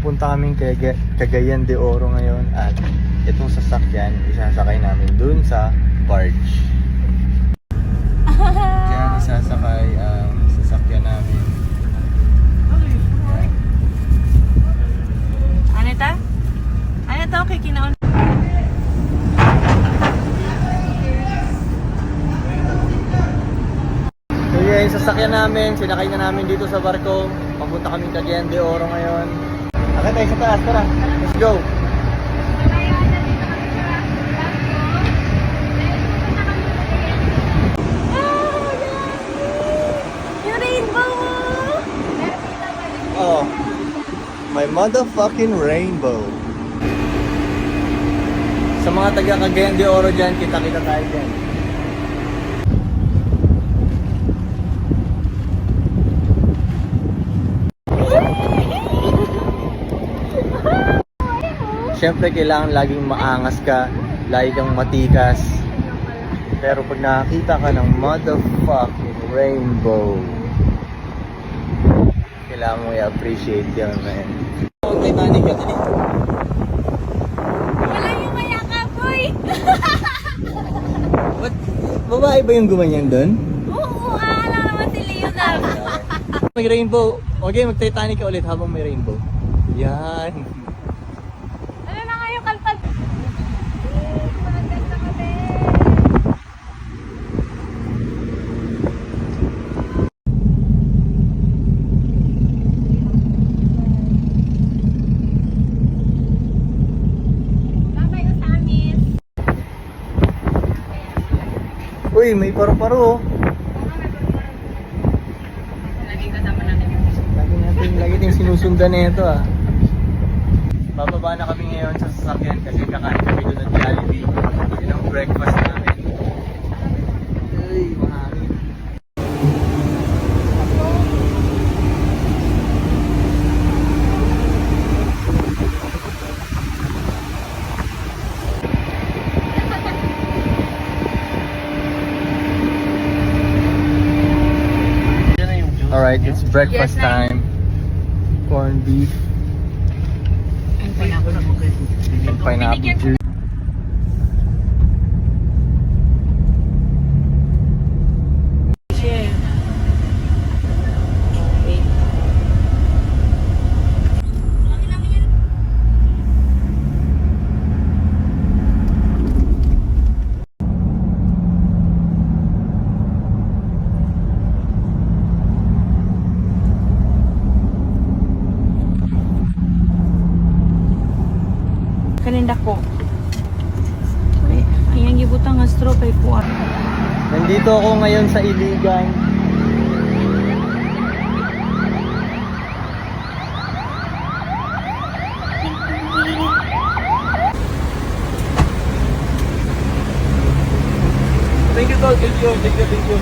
Pupunta kaming Cagayan de Oro ngayon at itong sasakyan isasakay namin dun sa barge. Yan, isasakay ang sasakyan namin. Anita? Anita, okay, kinaon. So yeah, yung sasakyan namin, sinakay na namin dito sa barko. Papunta kaming Cagayan de Oro ngayon. Akit tayo sa taas, tara. Let's go! Yung rainbow! Oh, my motherfucking rainbow. Sa mga taga Cagayan de Oro dyan, kita-kita tayo dyan. Siyempre kailangan laging maangas ka, lagi kang matikas. Pero pag nakakita ka ng motherfucking rainbow, kailangan mo i-appreciate yun, man. Titanic ka, dali. Wala yung mayaka, boy! What? Babae ba yung gumanyan doon? Oo, alam naman si Leonard. May rainbow. Okay, mag-Titanic ka ulit habang may rainbow. Yan. Ano na nga yung kalpad? Uy, may paru-paro. Laging kasama natin. Lagi natin sinusundan na ito ah. Bababa na kami ngayon sa sasakyan kasi kakain kami doon ng Jollibee. Yun ang breakfast namin. Uy, mahangin. Alright, it's breakfast Yes, ma'am. time. Corned beef Ang pineapple. and pineapple juice. Kaninda ko. Ayan, gibutang nga straw kay Puan. Nandito ako ngayon sa Iligan. Thank you, Tol. Thank you.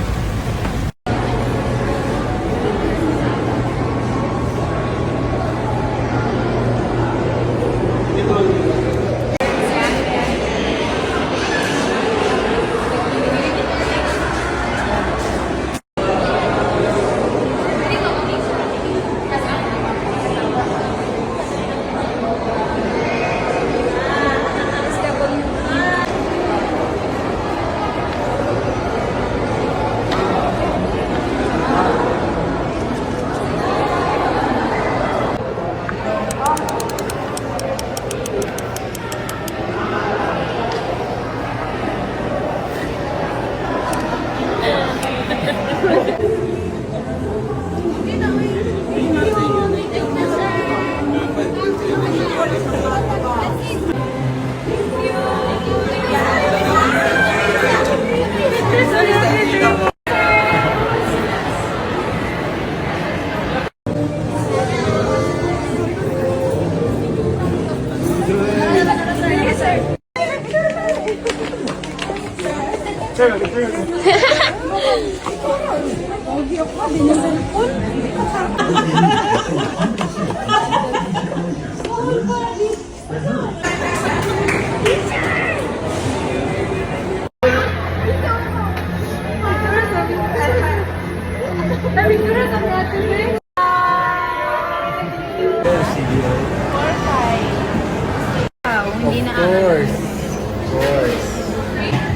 course. Of course.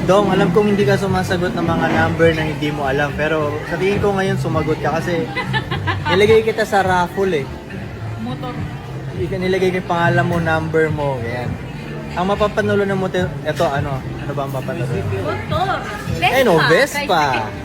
Dong, alam kong hindi ka sumasagot ng mga number na hindi mo alam. Pero sa tingin ko ngayon sumagot ka kasi nilagay kita sa raffle eh. Motor. Nilagay kay pangalan mo, number mo. Yan. Ang mapapanalo ng motor, eto ano? Ano ba ang mapapanalo? Motor. Eh no, Vespa.